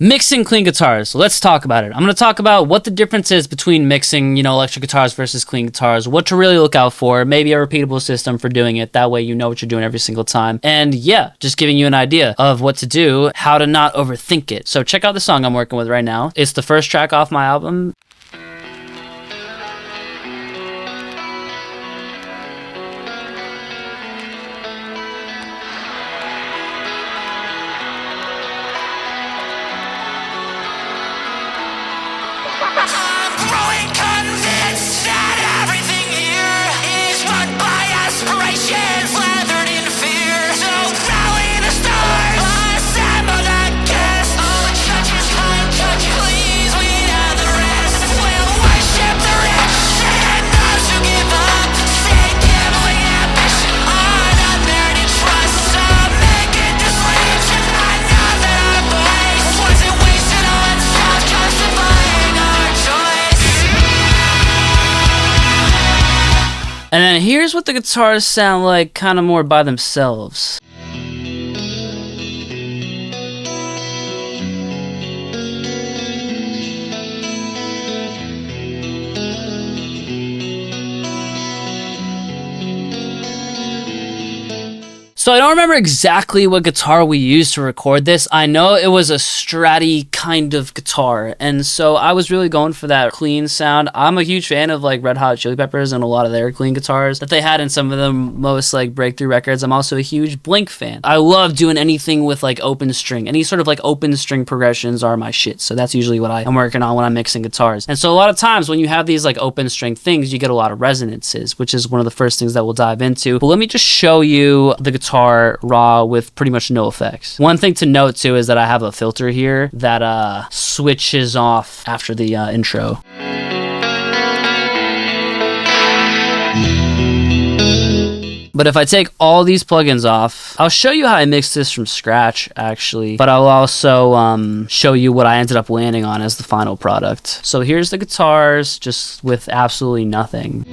Mixing clean guitars. Let's talk about it. I'm going to talk about what the difference is between mixing, electric guitars versus clean guitars, what to really look out for, maybe a repeatable system for doing it. That way you know what you're doing every single time. And yeah, just giving you an idea of what to do, how to not overthink it. So check out the song I'm working with right now. It's the first track off my album. And then here's what the guitars sound like kind of more by themselves. So I don't remember exactly what guitar we used to record this. I know it was a Stratty kind of guitar, and so I was really going for that clean sound. I'm a huge fan of like Red Hot Chili Peppers and a lot of their clean guitars that they had in some of the most like breakthrough records. I'm also a huge Blink fan. I love doing anything with like open string. Any sort of like open string progressions are my shit. So that's usually what I'm working on when I'm mixing guitars. And so a lot of times when you have these like open string things, you get a lot of resonances, which is one of the first things that we'll dive into. But let me just show you the guitar raw with pretty much no effects. One thing to note too is that I have a filter here that switches off after the intro. But if I take all these plugins off, I'll show you how I mixed this from scratch actually, but I'll also show you what I ended up landing on as the final product. So here's the guitars just with absolutely nothing.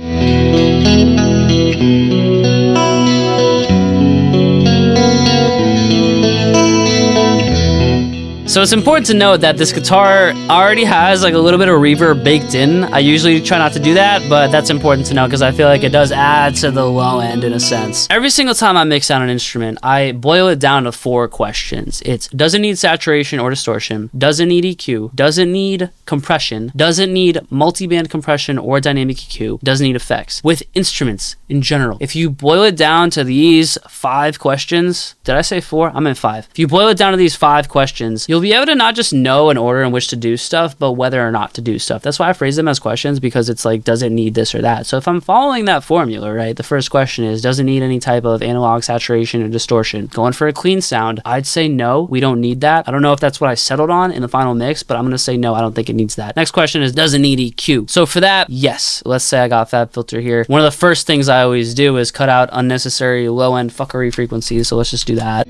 So it's important to note that this guitar already has like a little bit of reverb baked in. I usually try not to do that, but that's important to know because I feel like it does add to the low end in a sense. Every single time I mix out an instrument, I boil it down to 4 questions. It's, does it need saturation or distortion? Does it need EQ? Does it need compression? Does it need multi-band compression or dynamic EQ? Does it need effects? With instruments in general, if you boil it down to these 5 questions, did I say 4? I'm in 5. If you boil it down to these 5 questions, you'll be able to not just know an order in which to do stuff, but whether or not to do stuff. That's why I phrase them as questions, because it's like, does it need this or that? So if I'm following that formula, right, the first question is, does it need any type of analog saturation or distortion? Going for a clean sound, I'd say no, we don't need that. I don't know if that's what I settled on in the final mix, but I'm going to say no, I don't think it needs that. Next question is, does it need EQ? So for that, yes. Let's say I got Fab Filter here. One of the first things I always do is cut out unnecessary low-end fuckery frequencies, so let's just do that.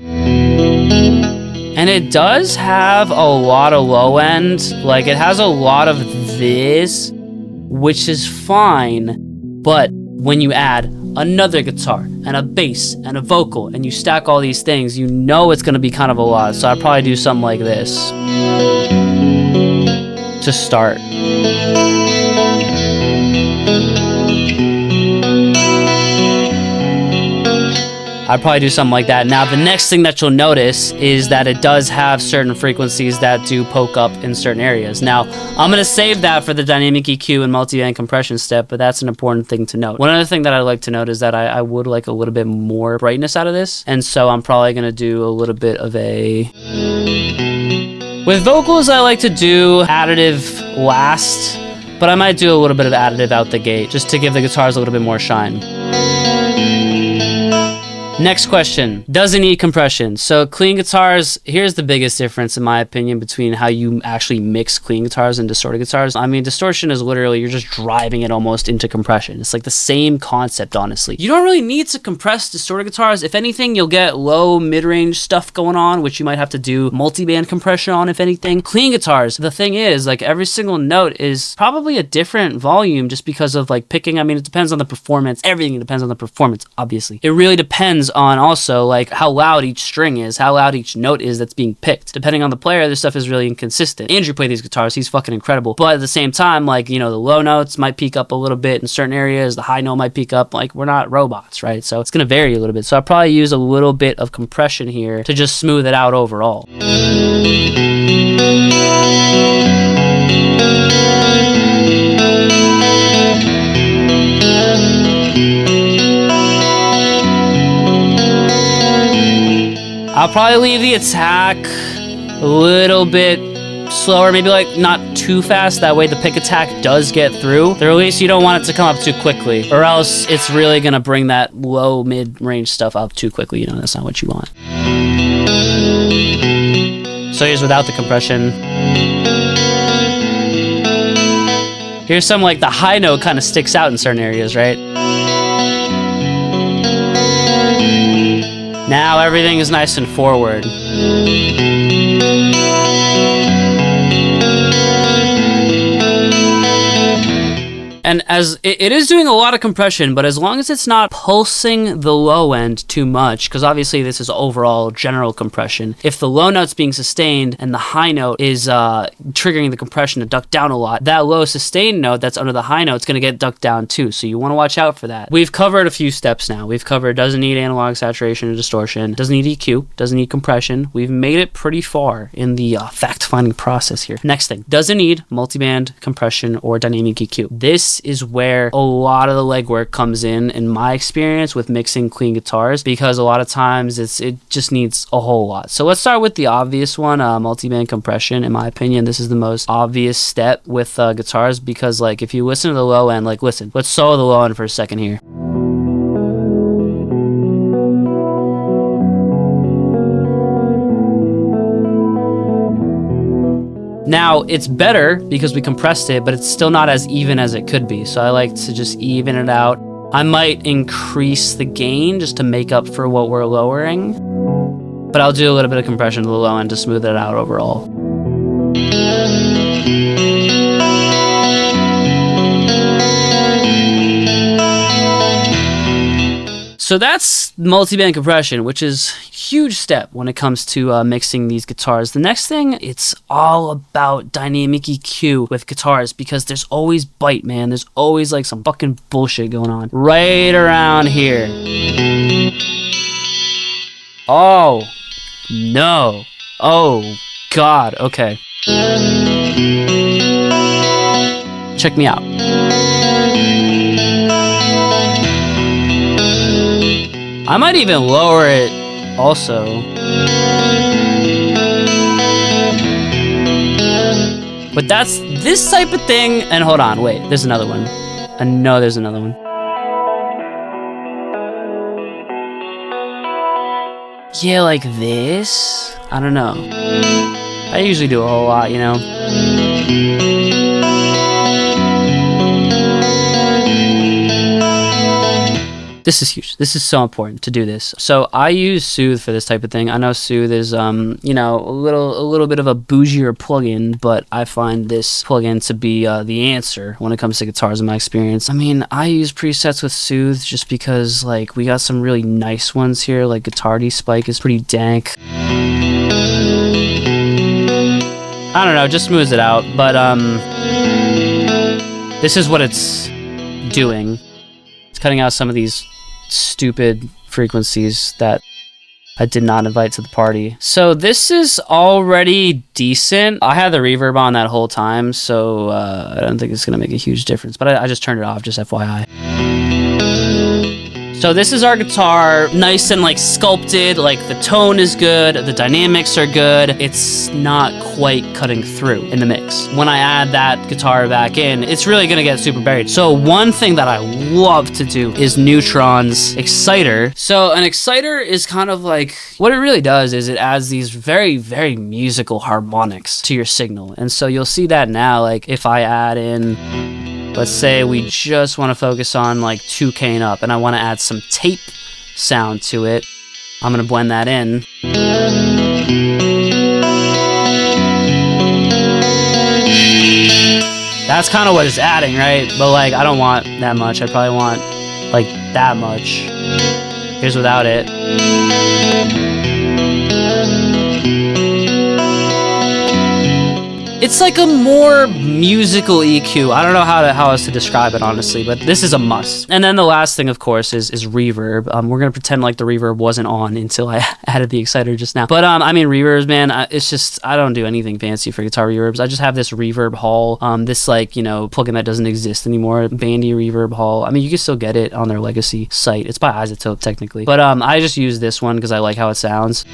And it does have a lot of low end, like it has a lot of this, which is fine, but when you add another guitar and a bass and a vocal and you stack all these things, you know it's gonna be kind of a lot. So I'd probably do something like this to start. I'd probably do something like that. Now, the next thing that you'll notice is that it does have certain frequencies that do poke up in certain areas. Now, I'm going to save that for the dynamic EQ and multi-band compression step, but that's an important thing to note. One other thing that I'd like to note is that I would like a little bit more brightness out of this, and so I'm probably going to do a little bit of a... With vocals, I like to do additive last, but I might do a little bit of additive out the gate, just to give the guitars a little bit more shine. Next question, does it need compression? So clean guitars, here's the biggest difference in my opinion between how you actually mix clean guitars and distorted guitars. I mean, distortion is literally, you're just driving it almost into compression. It's like the same concept, honestly. You don't really need to compress distorted guitars. If anything, you'll get low, mid-range stuff going on, which you might have to do multi-band compression on, if anything. Clean guitars, the thing is, like every single note is probably a different volume just because of like picking, I mean, it depends on the performance. Everything depends on the performance, obviously. It really depends depends on also like how loud each string is, how loud each note is that's being picked. Depending on the player, this stuff is really inconsistent. Andrew played these guitars, he's fucking incredible. But at the same time, like, you know, the low notes might peak up a little bit in certain areas, the high note might peak up. Like, we're not robots, right? So it's gonna vary a little bit. So I'll probably use a little bit of compression here to just smooth it out overall. I'll probably leave the attack a little bit slower, maybe like not too fast. That way the pick attack does get through. The release, you don't want it to come up too quickly, or else it's really gonna bring that low mid-range stuff up too quickly. You know, that's not what you want. So here's without the compression. Here's some like the high note kind of sticks out in certain areas, right? Now everything is nice and forward. And as it is doing a lot of compression, but as long as it's not pulsing the low end too much, because obviously this is overall general compression. If the low note's being sustained and the high note is triggering the compression to duck down a lot, that low sustained note that's under the high note is going to get ducked down too. So you want to watch out for that. We've covered a few steps now. We've covered doesn't need analog saturation or distortion, doesn't need EQ, doesn't need compression. We've made it pretty far in the fact-finding process here. Next thing, doesn't need multiband compression or dynamic EQ. This is where a lot of the legwork comes in my experience with mixing clean guitars, because a lot of times it just needs a whole lot. So let's start with the obvious one, multiband compression. In my opinion, this is the most obvious step with guitars, because like if you listen to the low end, like listen, let's solo the low end for a second here. Now, it's better because we compressed it, but it's still not as even as it could be. So I like to just even it out. I might increase the gain just to make up for what we're lowering, but I'll do a little bit of compression to the low end to smooth it out overall. So that's multiband compression, which is a huge step when it comes to mixing these guitars. The next thing, it's all about dynamic EQ with guitars, because there's always bite, man. There's always like some fucking bullshit going on right around here. Oh, no. Oh, God. Okay. Check me out. I might even lower it also. But that's this type of thing. And hold on, wait, there's another one. I know there's another one. Yeah, like this? I don't know. I usually do a whole lot, you know? This is huge. This is so important to do this. So I use Soothe for this type of thing. I know Soothe is, you know, a little bit of a bougier plugin, but I find this plugin to be the answer when it comes to guitars in my experience. I mean, I use presets with Soothe just because, like, we got some really nice ones here. Like Guitar D-Spike is pretty dank. I don't know, just smooths it out. But this is what it's doing. It's cutting out some of these stupid frequencies that I did not invite to the party. So this is already decent. I had the reverb on that whole time, so I don't think it's gonna make a huge difference, but I just turned it off, just FYI. So this is our guitar, nice and like sculpted, like the tone is good, the dynamics are good. It's not quite cutting through in the mix. When I add that guitar back in, it's really gonna get super buried. So one thing that I love to do is Neutron's exciter. So an exciter is kind of like, what it really does is it adds these very, very musical harmonics to your signal. And so you'll see that now, like if I add in, let's say we just want to focus on like 2K and up, and I want to add some tape sound to it. I'm going to blend that in. That's kind of what it's adding, right? But like, I don't want that much. I probably want like that much. Here's without it. It's like a more musical EQ. I don't know how else to describe it, honestly, but this is a must. And then the last thing, of course, is reverb. We're going to pretend like the reverb wasn't on until I added the exciter just now. But, I mean, reverbs, man, it's just, I don't do anything fancy for guitar reverbs. I just have this Reverb Hall, this, like, you know, plugin that doesn't exist anymore, Bandy Reverb Hall. I mean, you can still get it on their legacy site. It's by iZotope, technically. But I just use this one because I like how it sounds.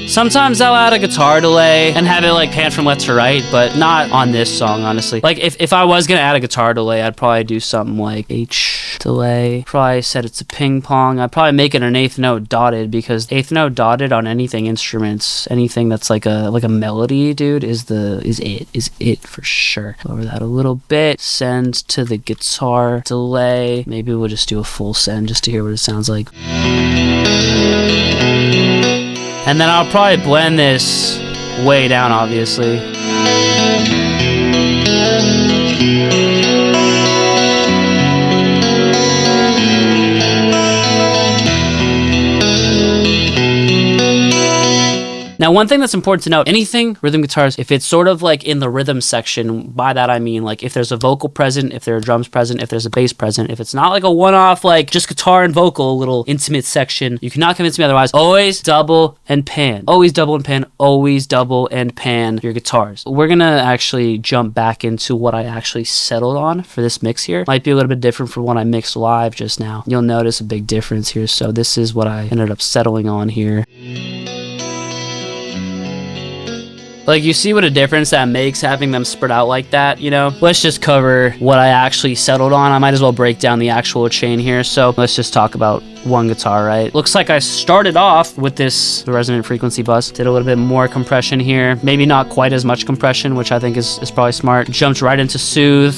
Sometimes I'll add a guitar delay and have it like pan from left to right, but not on this song, honestly. Like if I was gonna add a guitar delay, I'd probably do something like H delay. Probably set it to ping pong. I'd probably make it an eighth note dotted, because eighth note dotted on anything instruments, anything that's like a melody, dude, is it for sure. Lower that a little bit. Send to the guitar delay. Maybe we'll just do a full send just to hear what it sounds like. And then I'll probably blend this way down, obviously. Now, one thing that's important to note, anything rhythm guitars, if it's sort of like in the rhythm section, by that I mean like if there's a vocal present, if there are drums present, if there's a bass present, if it's not like a one-off, like just guitar and vocal, little intimate section, you cannot convince me otherwise. Always double and pan. Always double and pan. Always double and pan your guitars. We're gonna actually jump back into what I actually settled on for this mix here. Might be a little bit different from what I mixed live just now. You'll notice a big difference here. So this is what I ended up settling on here. Like, you see what a difference that makes having them spread out like that, you know? Let's just cover what I actually settled on. I might as well break down the actual chain here. So let's just talk about one guitar, right? Looks like I started off with the resonant frequency bus. Did a little bit more compression here. Maybe not quite as much compression, which I think is probably smart. Jumped right into soothe.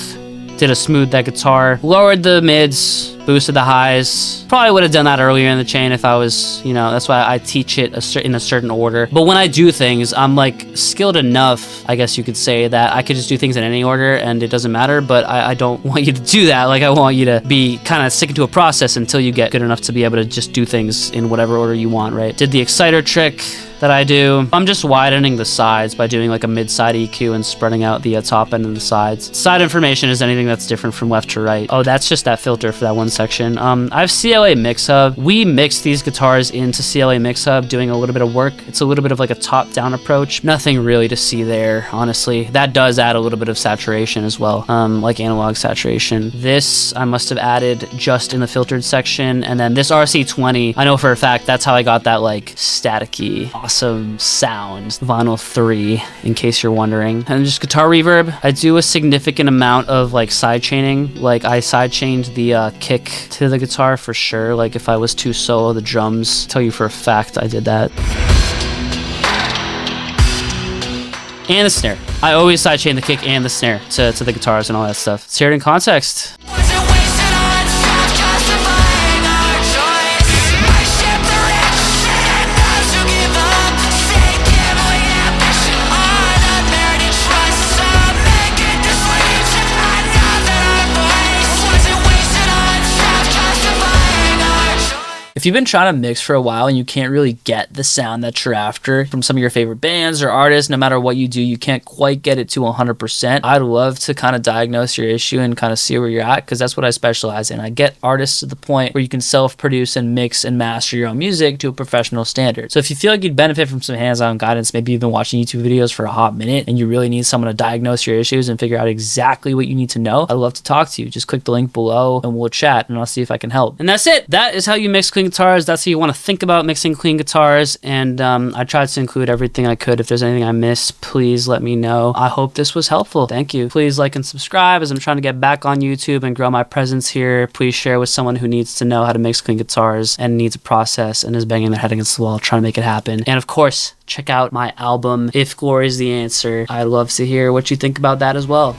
Did a smooth that guitar. Lowered the mids. Boosted the highs. Probably would have done that earlier in the chain if I was, you know, that's why I teach it in a certain order. But when I do things, I'm like skilled enough, I guess you could say, that I could just do things in any order and it doesn't matter. But I don't want you to do that. Like, I want you to be kind of sticking to a process until you get good enough to be able to just do things in whatever order you want, right? Did the exciter trick that I do. I'm just widening the sides by doing like a mid-side EQ and spreading out the top end and the sides. Side information is anything that's different from left to right. Oh, that's just that filter for that one section. I have CLA Mix Hub. We mix these guitars into CLA Mix Hub, doing a little bit of work. It's a little bit of like a top-down approach. Nothing really to see there, honestly. That does add a little bit of saturation as well, like analog saturation. This I must have added just in the filtered section, and then this RC20, I know for a fact that's how I got that like staticky, awesome sound. Vinyl 3, in case you're wondering. And just guitar reverb. I do a significant amount of like side chaining. Like, I side chained the kick to the guitar for sure. Like, if I was to solo the drums, tell you for a fact I did that. And the snare. I always sidechain the kick and the snare to the guitars and all that stuff. Let's hear it in context. If you've been trying to mix for a while and you can't really get the sound that you're after from some of your favorite bands or artists, no matter what you do, you can't quite get it to 100%. I'd love to kind of diagnose your issue and kind of see where you're at, because that's what I specialize in. I get artists to the point where you can self-produce and mix and master your own music to a professional standard. So if you feel like you'd benefit from some hands-on guidance, maybe you've been watching YouTube videos for a hot minute and you really need someone to diagnose your issues and figure out exactly what you need to know, I'd love to talk to you. Just click the link below and we'll chat and I'll see if I can help. And that's it. That is how you mix clean guitars. That's how you want to think about mixing clean guitars. And I tried to include everything I could. If there's anything I missed, please let me know. I hope this was helpful. Thank you. Please like and subscribe, as I'm trying to get back on YouTube and grow my presence here. Please share with someone who needs to know how to mix clean guitars and needs a process and is banging their head against the wall trying to make it happen. And of course, check out my album, If Glory is the Answer. I'd love to hear what you think about that as well.